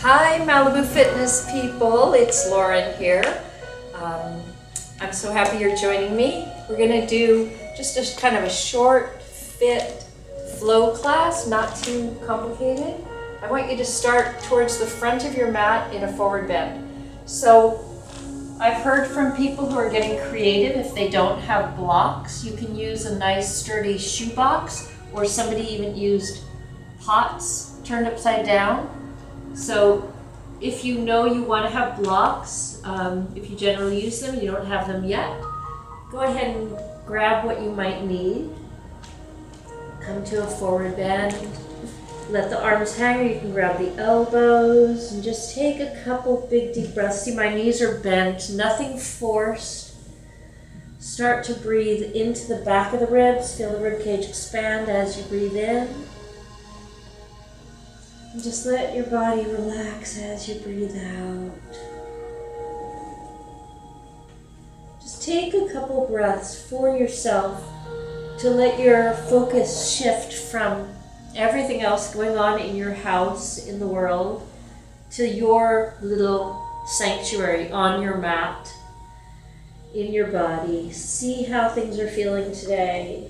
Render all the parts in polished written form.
Hi Malibu Fitness people, it's Lauren here. I'm so happy you're joining me. We're going to do just a kind of a short, fit, flow class, not too complicated. I want you to start towards the front of your mat in a forward bend. So I've heard from people who are getting creative. If they don't have blocks, you can use a nice sturdy shoebox, or somebody even used pots turned upside down. So if you know you want to have blocks, if you generally use them, you don't have them yet, go ahead and grab what you might need. Come to a forward bend. Let the arms hang, or you can grab the elbows and just take a couple big deep breaths. See, my knees are bent, nothing forced. Start to breathe into the back of the ribs. Feel the rib cage expand as you breathe in. And just let your body relax as you breathe out. Just take a couple breaths for yourself to let your focus shift from everything else going on in your house, in the world, to your little sanctuary on your mat, in your body. See how things are feeling today.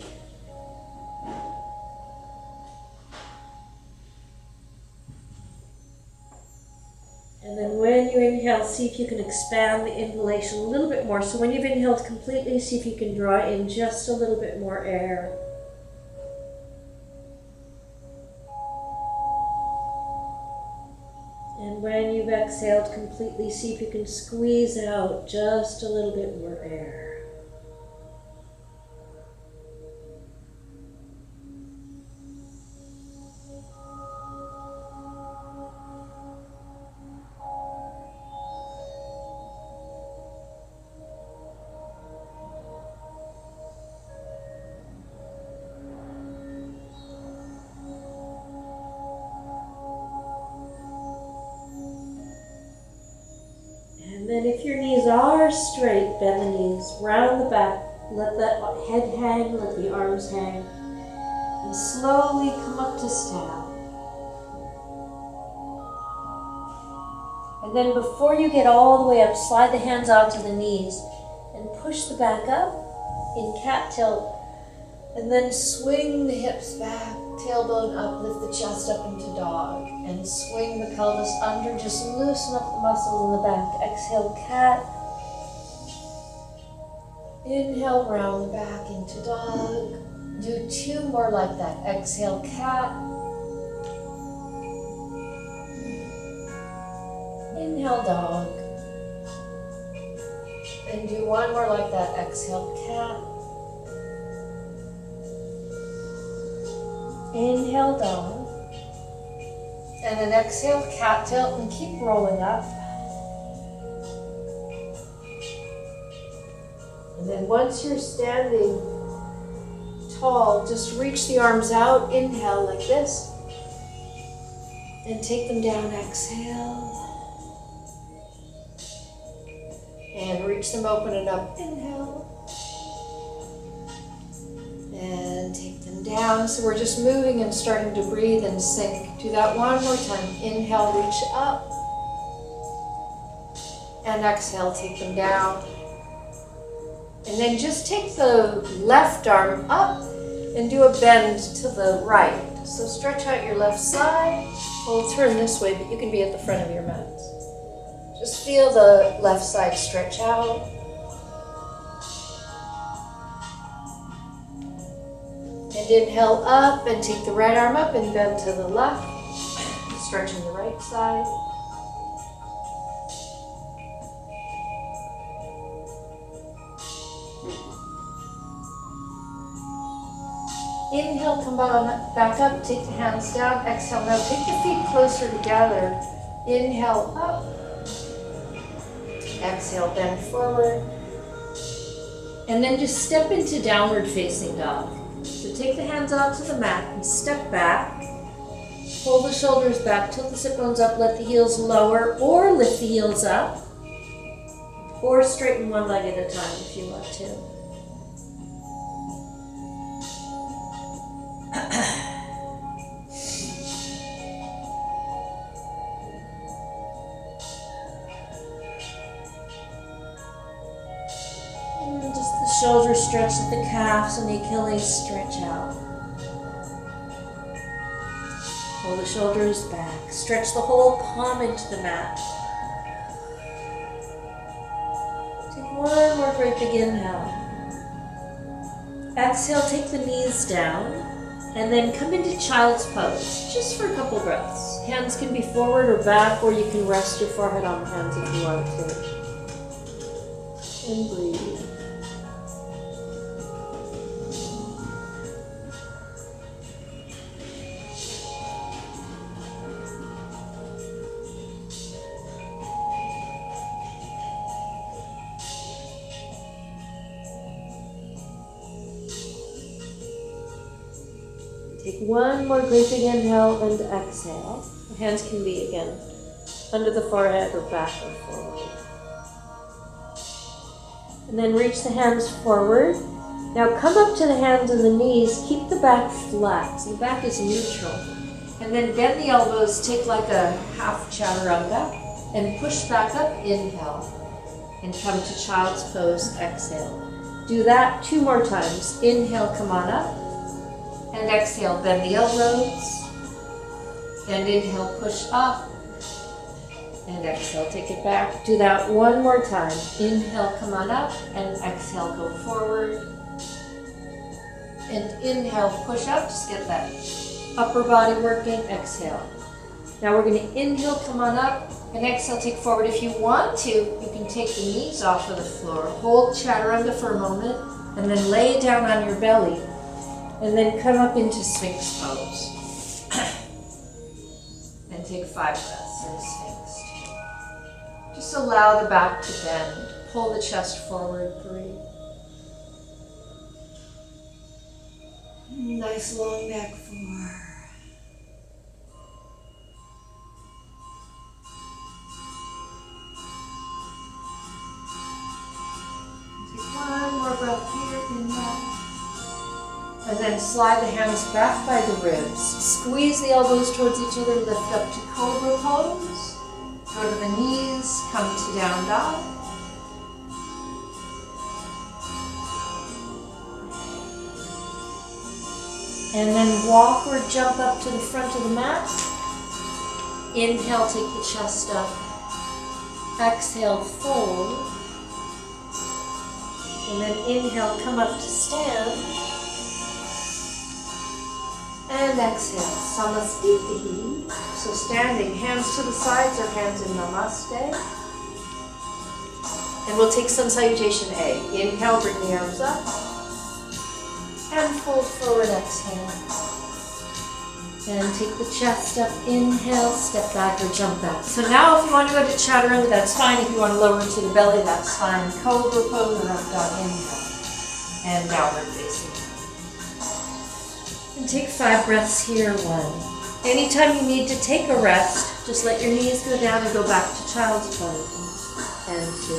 And then when you inhale, see if you can expand the inhalation a little bit more. So when you've inhaled completely, see if you can draw in just a little bit more air. And when you've exhaled completely, see if you can squeeze out just a little bit more air. And then if your knees are straight, bend the knees, round the back, let the head hang, let the arms hang, and slowly come up to stand. And then before you get all the way up, slide the hands onto the knees and push the back up in cat tilt, and then swing the hips back, tailbone up, lift the chest up into dog, and swing the pelvis under, just loosen up the muscles in the back. Exhale, cat. Inhale, round the back into dog. Do two more like that. Exhale, cat. Inhale, dog. And do one more like that. Exhale, cat. Inhale, dog. And then exhale, cat tilt, and keep rolling up. And then once you're standing tall, just reach the arms out. Inhale like this. And take them down. Exhale. And reach them open and up. Inhale. And take them down. So we're just moving and starting to breathe and sink. Do that one more time. Inhale, reach up. And exhale, take them down. And then just take the left arm up and do a bend to the right. So stretch out your left side. We'll turn this way, but you can be at the front of your mat. Just feel the left side stretch out. And inhale up and take the right arm up and bend to the left, stretching the right side. Inhale, come back up, take the hands down. Exhale, now take the feet closer together. Inhale up. Exhale, bend forward. And then just step into downward facing dog. So take the hands onto the mat and step back. Pull the shoulders back, tilt the sit bones up, let the heels lower, or lift the heels up. Or straighten one leg at a time if you want to. shoulder stretch at the calves and the Achilles stretch out. Pull the shoulders back. Stretch the whole palm into the mat. Take one more great big inhale. Exhale, take the knees down, and then come into child's pose, just for a couple breaths. Hands can be forward or back, or you can rest your forehead on the hands if you want to. And breathe. Take one more great big inhale and exhale. The hands can be, again, under the forehead or back or forward. And then reach the hands forward. Now come up to the hands and the knees. Keep the back flat, so the back is neutral. And then bend the elbows, take like a half chaturanga, and push back up, inhale. And come to child's pose, exhale. Do that 2 more times. Inhale, come on up. And exhale, bend the elbows. And inhale, push up. And exhale, take it back. Do that 1 more time. Inhale, come on up. And exhale, go forward. And inhale, push up. Just get that upper body working. Exhale. Now we're going to inhale, come on up. And exhale, take forward. If you want to, you can take the knees off of the floor. Hold chaturanga for a moment. And then lay down on your belly. And then come up into Sphinx pose. And take 5 breaths in Sphinx. Just allow the back to bend. Pull the chest forward, 3. Nice long neck, 4. Take 1 more breath here, inhale. And then slide the hands back by the ribs. Squeeze the elbows towards each other, lift up to cobra pose. Go to the knees, come to down dog. And then walk or jump up to the front of the mat. Inhale, take the chest up. Exhale, fold. And then inhale, come up to stand. And exhale, Samastiti. So standing, hands to the sides or hands in Namaste. And we'll take Sun Salutation A. Inhale, bring the arms up. And fold forward, exhale. And take the chest up, inhale, step back or jump back. So now if you want to go to Chaturanga, that's fine. If you want to lower to the belly, that's fine. Cobra pose or up dog, inhale. And downward facing. And take 5 breaths here, 1. Anytime you need to take a rest, just let your knees go down and go back to child's pose. And 2.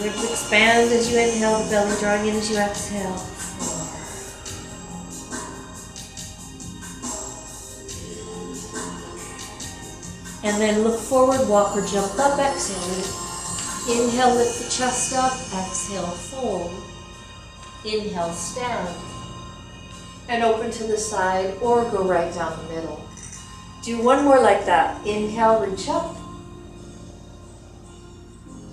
Ribs expand as you inhale, the belly drawing in as you exhale. 4. And then look forward, walk or jump up, exhale. Inhale, lift the chest up, exhale, fold. Inhale, stand. And open to the side or go right down the middle. Do 1 more like that. Inhale, reach up.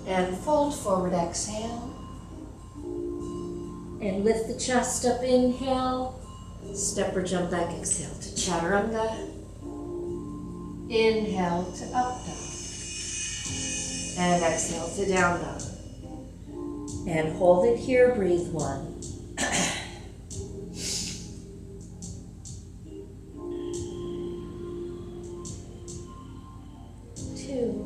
And fold forward, exhale. And lift the chest up, inhale. Step or jump back, exhale to Chaturanga. Inhale to up dog. And exhale to down dog. And hold it here, breathe 1. 2.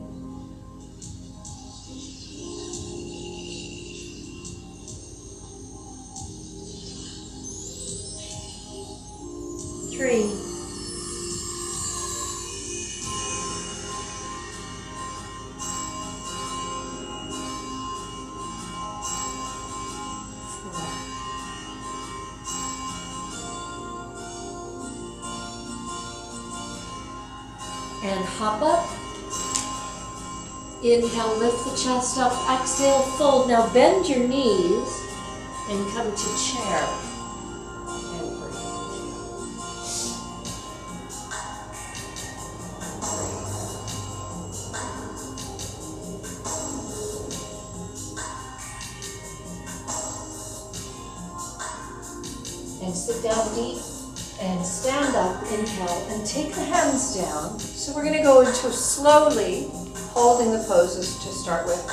3. 4. And hop up. Inhale, lift the chest up. Exhale, fold. Now bend your knees and come to chair. And breathe. And sit down deep and stand up, inhale, and take the hands down. So we're going to go into slowly holding the poses to start with.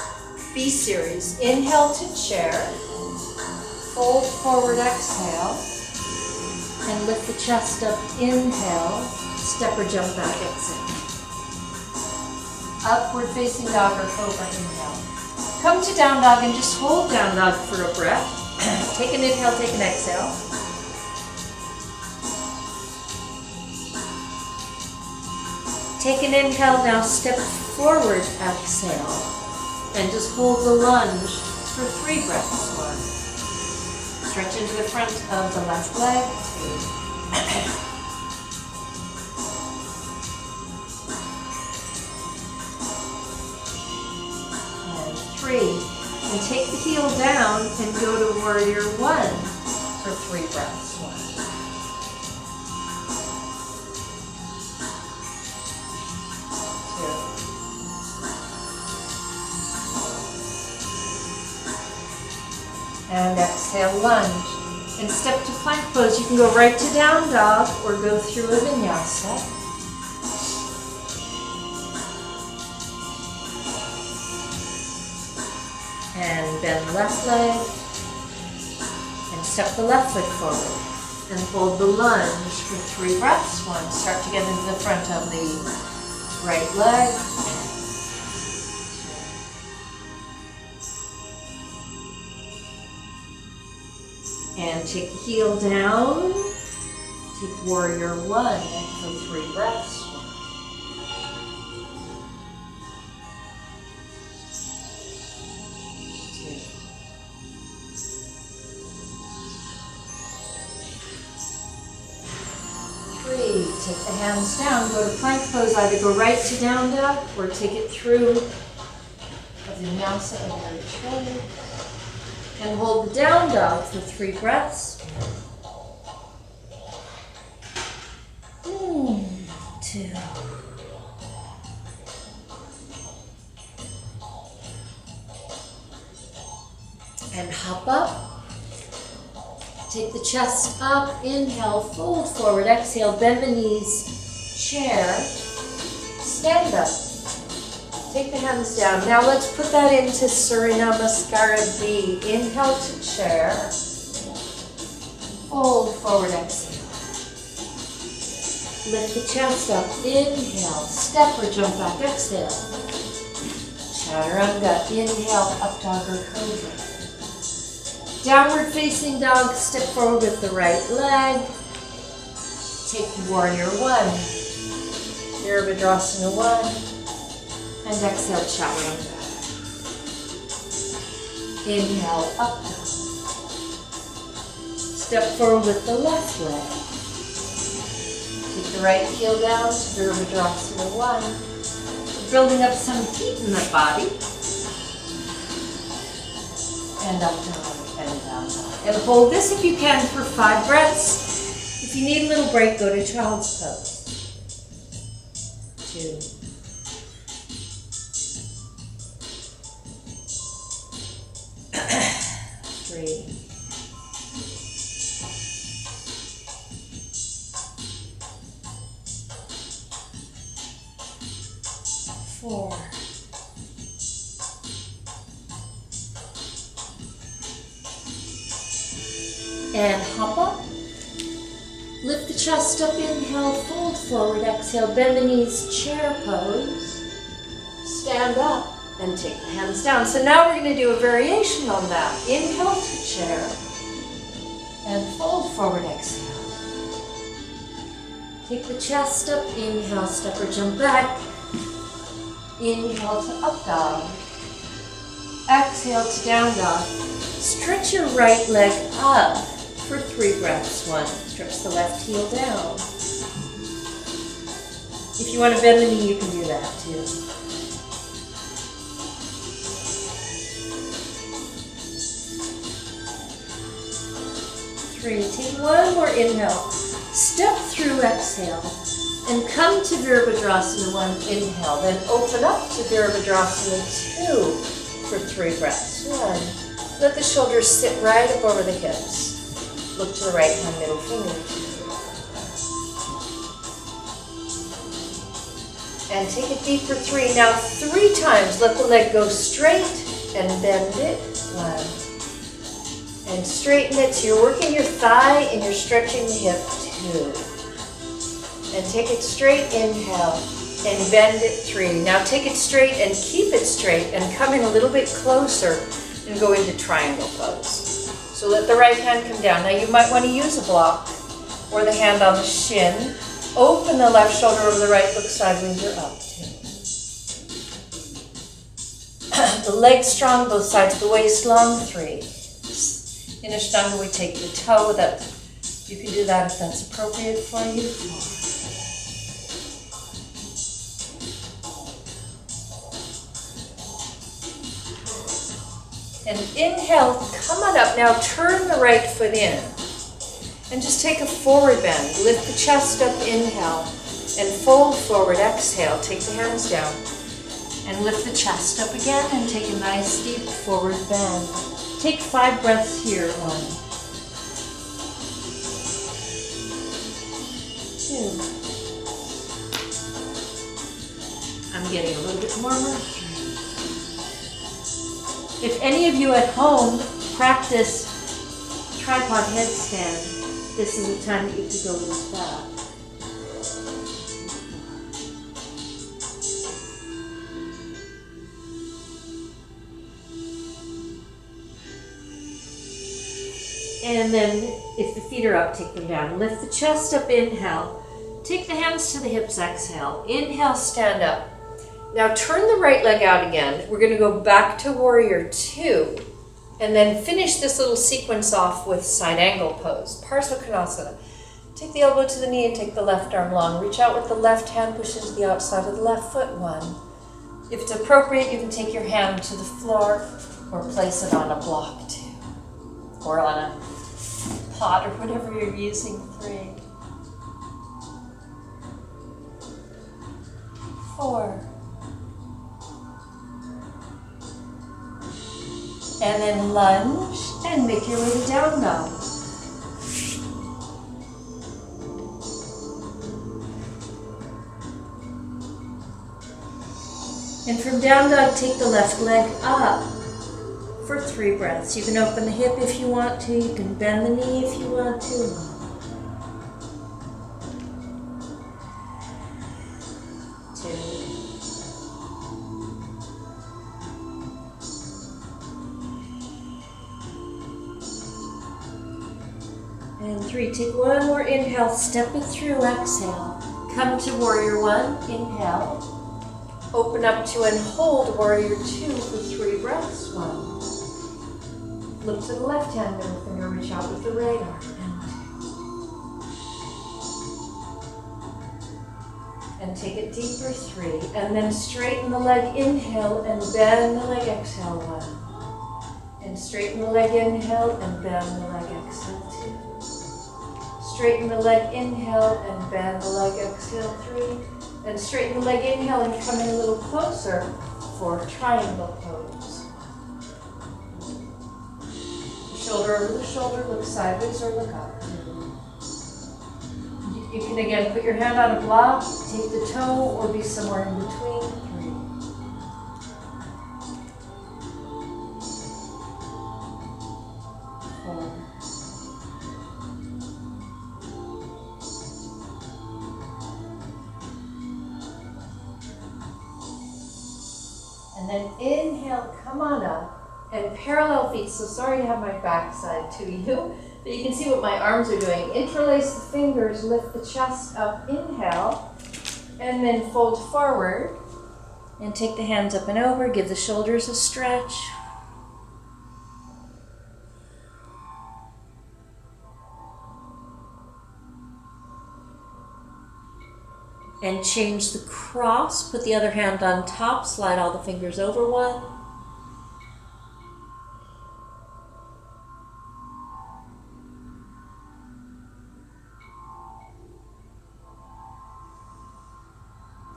B series. Inhale to chair. Fold forward, exhale. And lift the chest up, inhale. Step or jump back, exhale. Upward facing dog or cobra, inhale. Come to down dog and just hold down dog for a breath. Take an inhale, take an exhale. Take an inhale, now step forward, exhale. And just hold the lunge for 3 breaths. 1. Stretch into the front of the left leg. 2. And 3. And take the heel down and go to warrior 1 for 3 breaths. 1. And exhale, lunge. And step to plank pose. You can go right to down dog or go through a vinyasa. And bend the left leg. And step the left foot forward. And hold the lunge for 3 breaths. 1. Start to get into the front of the right leg. And take the heel down. Take warrior 1 for 3 breaths. 1. 2. 3. Take the hands down. Go to plank pose. Either go right to down dog or take it through a vinyasa of your shoulder. And hold the down dog for 3 breaths. 2. And hop up. Take the chest up. Inhale, fold forward. Exhale, bend the knees. Chair. Stand up. Take the hands down. Now let's put that into Surya Namaskara B. Inhale to chair. Fold forward, exhale. Lift the chest up. Inhale. Step or jump back. Exhale. Chaturanga. Inhale. Up dog or cobra. Downward facing dog. Step forward with the right leg. Take warrior 1. Virabhadrasana 1. And exhale, chaturanga. Inhale, up dog. Step forward with the left leg. Take the right heel down to Virabhadrasana 1. We're building up some heat in the body. And up dog, and down dog. And hold this if you can for 5 breaths. If you need a little break, go to child's pose. 2. 3. 4. 5. And hop up. Lift the chest up, inhale, fold forward, exhale, bend the knees, chair pose. Stand up and take the hands down. So now we're going to do a variation on that. Inhale to chair and fold forward, exhale. Take the chest up, inhale, step or jump back. Inhale to up dog. Exhale to down dog. Stretch your right leg up for 3 breaths. 1. Stretch the left heel down. If you want to bend the knee, you can do that too. Three, take one more inhale. Step through, exhale. And come to Virabhadrasana 1, inhale. Then open up to Virabhadrasana 2 for 3 breaths. 1. Let the shoulders sit right up over the hips. Look to the right hand, middle finger. And take it deep for 3. Now 3 times, let the leg go straight and bend it. 1. And straighten it, so you're working your thigh and you're stretching the hip. 2. And take it straight, inhale, and bend it 3. Now take it straight and keep it straight and come in a little bit closer and go into triangle pose. So let the right hand come down. Now you might want to use a block or the hand on the shin. Open the left shoulder over the right, look sideways or up. 2. The legs strong, both sides of the waist long. 3. In Ashtanga we take the toe. That you can do that if that's appropriate for you. 4. And inhale, come on up. Now turn the right foot in. And just take a forward bend. Lift the chest up, inhale. And fold forward, exhale. Take the hands down. And lift the chest up again and take a nice deep forward bend. Take 5 breaths here. 1. 2. I'm getting a little bit warmer. If any of you at home practice tripod headstand, this is the time that you could go with that. And then if the feet are up, take them down. Lift the chest up, inhale. Take the hands to the hips, exhale. Inhale, stand up. Now turn the right leg out again. We're going to go back to Warrior 2 and then finish this little sequence off with side angle pose, Parsvakonasana. Take the elbow to the knee and take the left arm long. Reach out with the left hand, push into the outside of the left foot. 1. If it's appropriate, you can take your hand to the floor or place it on a block 2 or on a pot or whatever you're using. 3. 4. And then lunge and make your way to down dog. And from down dog, take the left leg up for 3 breaths. You can open the hip if you want to. You can bend the knee if you want to. 2. And 3. Take one more inhale, step it through, exhale. Come to Warrior 1, inhale. Open up to and hold Warrior 2 for 3 breaths. 1. Look to the left hand, middle finger, reach out with the right arm. And take it deeper, 3. And then straighten the leg, inhale, and bend the leg, exhale, 1. And straighten the leg, inhale, and bend the leg, exhale, 2. Straighten the leg, inhale, and bend the leg, exhale, 3. Then straighten the leg, inhale, and come in a little closer for triangle pose. Shoulder over the shoulder, look sideways or look up. You can again put your hand on a block, take the toe, or be somewhere in between. 3. 4. And then inhale, come on up, and parallel feet. So sorry to have my backside to you, but you can see what my arms are doing. Interlace the fingers, lift the chest up, inhale, and then fold forward. And take the hands up and over, give the shoulders a stretch. And change the cross. Put the other hand on top. Slide all the fingers over one.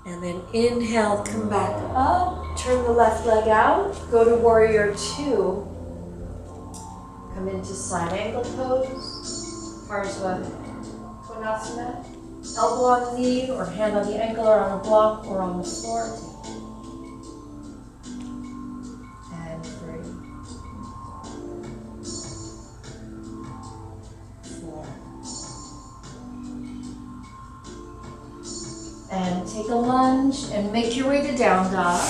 And then inhale, come back up. Turn the left leg out. Go to warrior two. Come into side angle pose. Parsva Konasana. Elbow on the knee or hand on the ankle or on a block or on the floor. And 3, 4. And take a lunge and make your way to down dog.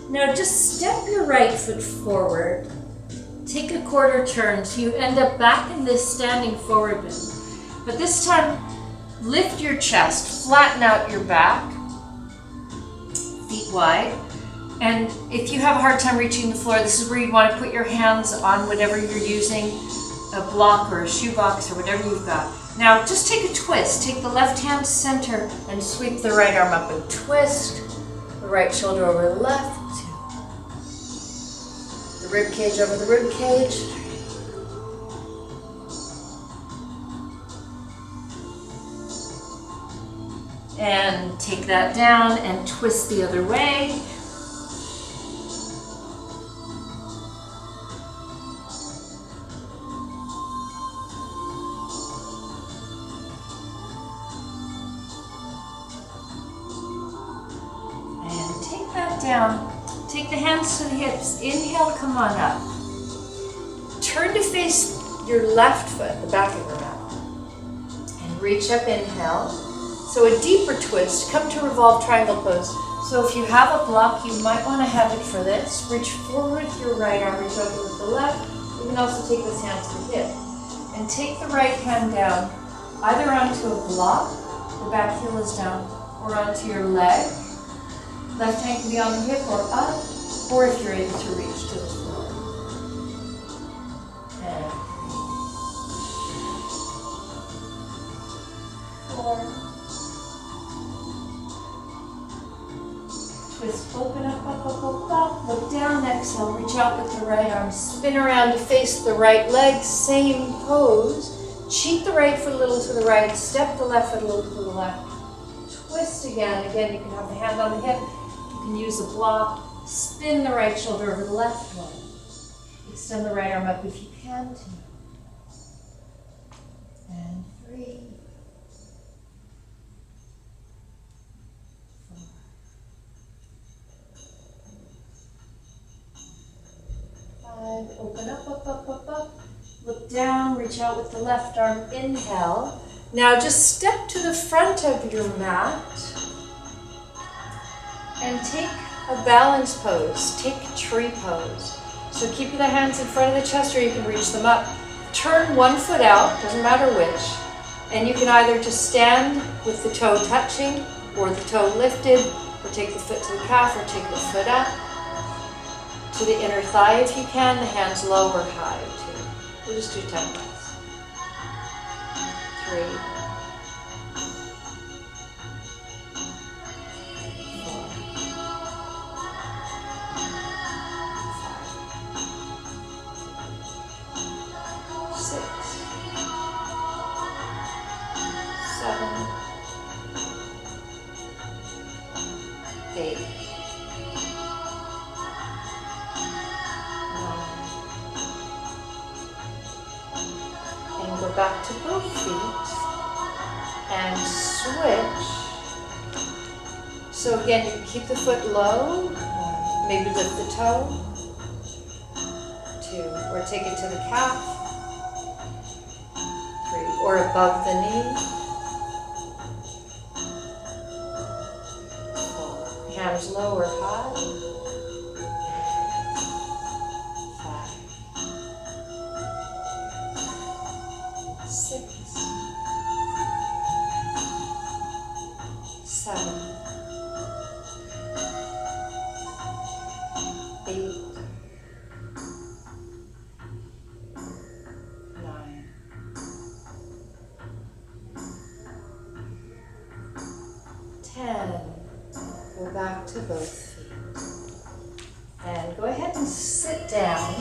Now just step your right foot forward. Take a quarter turn so you end up back in this standing forward bend. But this time, lift your chest, flatten out your back, feet wide. And if you have a hard time reaching the floor, this is where you want to put your hands on whatever you're using, a block or a shoebox or whatever you've got. Now just take a twist. Take the left hand center and sweep the right arm up and twist. The right shoulder over the left. The rib cage over the rib cage. And take that down and twist the other way. And take that down. Take the hands to the hips. Inhale, come on up. Turn to face your left foot, the back of your mat. And reach up, inhale. So a deeper twist, come to revolved triangle pose. So if you have a block, you might want to have it for this. Reach forward with your right arm, reach over with the left. You can also take this hand to the hip. And take the right hand down, either onto a block, the back heel is down, or onto your leg. Left hand can be on the hip or up, or if you're able to reach to the floor. And 4. Twist, open up, up, up, up, up. Look down, exhale, reach out with the right arm. Spin around to face the right leg, same pose. Cheat the right foot a little to the right, step the left foot a little to the left. Twist again. Again, you can have the hand on the hip. You can use a block. Spin the right shoulder over the left one. Extend the right arm up if you can to. And 3, 4, 5. Open up, up, up, up, up. Look down, reach out with the left arm. Inhale. Now just step to the front of your mat and take a balance pose, take a tree pose. So keep the hands in front of the chest or you can reach them up. Turn one foot out, doesn't matter which, and you can either just stand with the toe touching or the toe lifted, or take the foot to the calf or take the foot up to the inner thigh if you can, the hands low or high too. We'll just do 10 breaths. 3, 8, 9, and go back to both feet and switch. So again, you keep the foot low, maybe lift the toe, 2, or take it to the calf, 3, or above the knee. Hands low or high. 5, 6, 7, 8, out to both feet. And go ahead and sit down.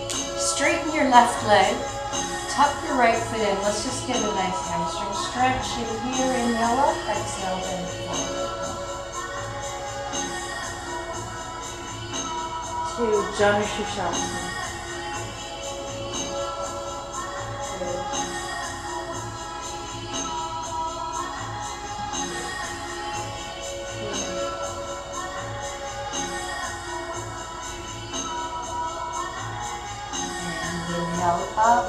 Straighten your left leg. Tuck your right foot in. Let's just get a nice hamstring stretch in here. Inhale up, exhale, bend forward. To Janu Shavasana. Inhale up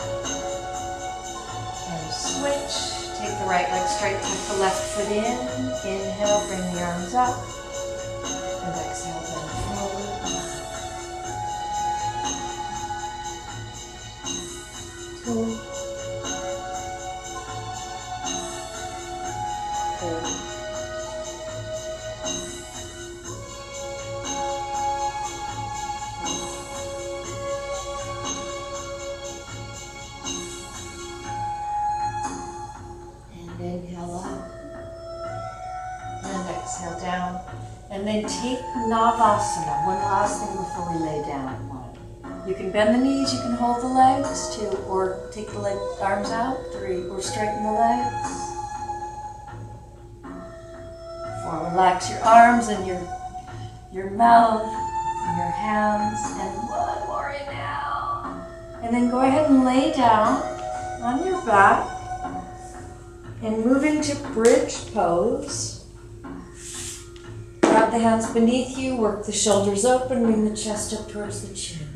and switch. Take the right leg straight, tuck the left foot in. Inhale, bring the arms up. And exhale, bend forward. Two. Three. Inhale up and exhale down, and then take Navasana. One last thing before we lay down. You can bend the knees, you can hold the legs, 2, or take the arms out, 3, or straighten the legs. 4, relax your arms and your mouth and your hands, and 1 more inhale. And then go ahead and lay down on your back. And moving to bridge pose, grab the hands beneath you, work the shoulders open, bring the chest up towards the chin.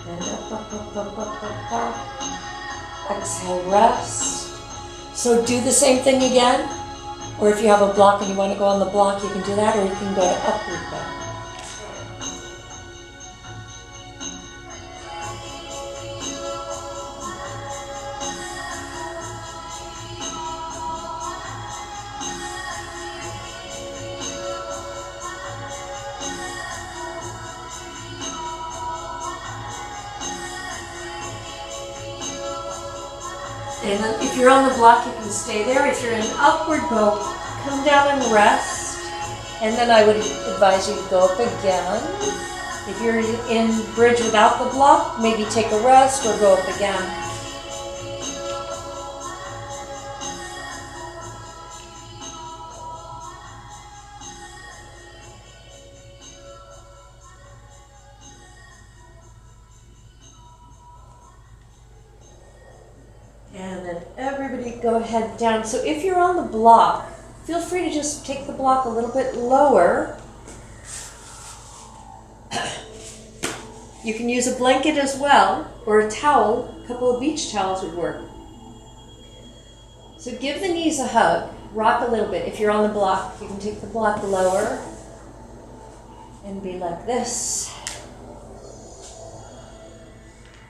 And up. Exhale, rest. So do the same thing again. Or if you have a block and you want to go on the block, you can do that, or you can go to upward bow. And if you're on the block, you can stay there. If you're in upward bow, come down and rest. And then I would advise you to go up again. If you're in bridge without the block, maybe take a rest or go up again. And then everybody go ahead down. So if you're on the block, feel free to just take the block a little bit lower. You can use a blanket as well, or a towel. A couple of beach towels would work. So give the knees a hug. Rock a little bit. If you're on the block, you can take the block lower and be like this.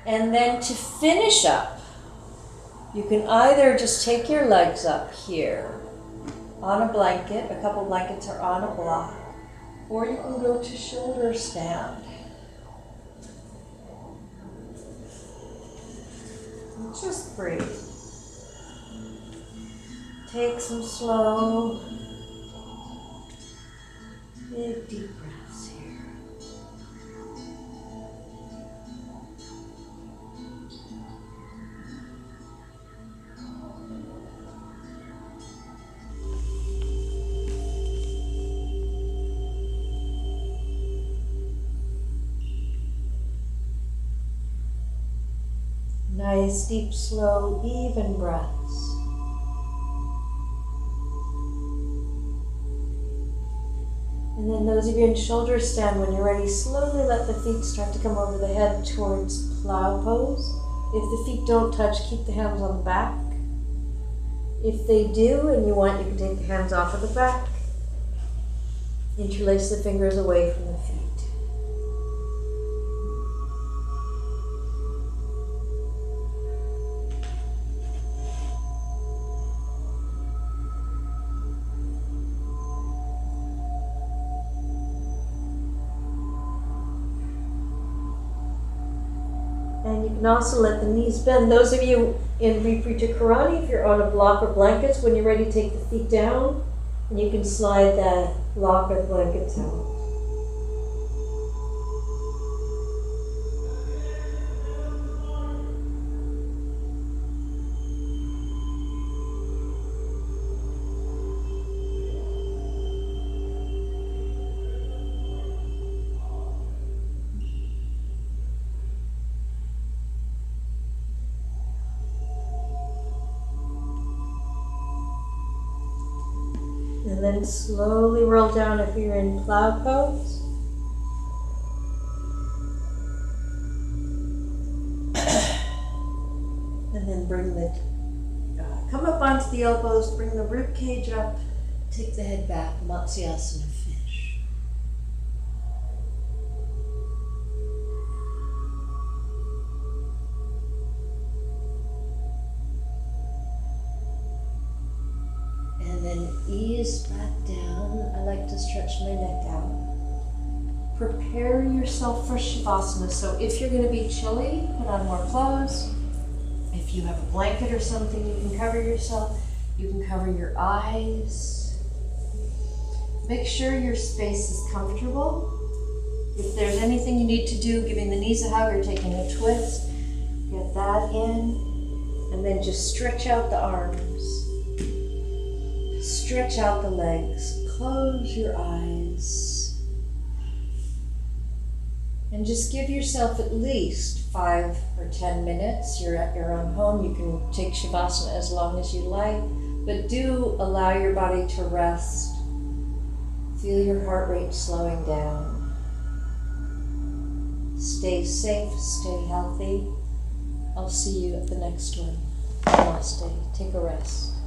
And then to finish up, you can either just take your legs up here on a blanket, a couple blankets are on a block, or you can go to shoulder stand. And just breathe. Take some slow, big deep breaths here. Nice, deep, slow, even breaths. And then those of you in shoulder stand, when you're ready, slowly let the feet start to come over the head towards plow pose. If the feet don't touch, keep the hands on the back. If they do, and you want, you can take the hands off of the back. Interlace the fingers away from the feet. And you can also let the knees bend. Those of you in Viparita Karani, if you're on a block or blankets, when you're ready to take the feet down, and you can slide that block or blankets out. And then slowly roll down if you're in plow pose. And then bring the, come up onto the elbows, bring the rib cage up, take the head back, Matsyasana fish. And then ease back down. I like to stretch my neck out. Prepare yourself for Shavasana. So if you're going to be chilly, put on more clothes. If you have a blanket or something, you can cover yourself. You can cover your eyes. Make sure your space is comfortable. If there's anything you need to do, giving the knees a hug or taking a twist, get that in. And then just stretch out the arms. Stretch out the legs. Close your eyes. And just give yourself at least 5 or 10 minutes. You're at your own home. You can take Shavasana as long as you like, but do allow your body to rest. Feel your heart rate slowing down. Stay safe, stay healthy. I'll see you at the next one. Namaste. Take a rest.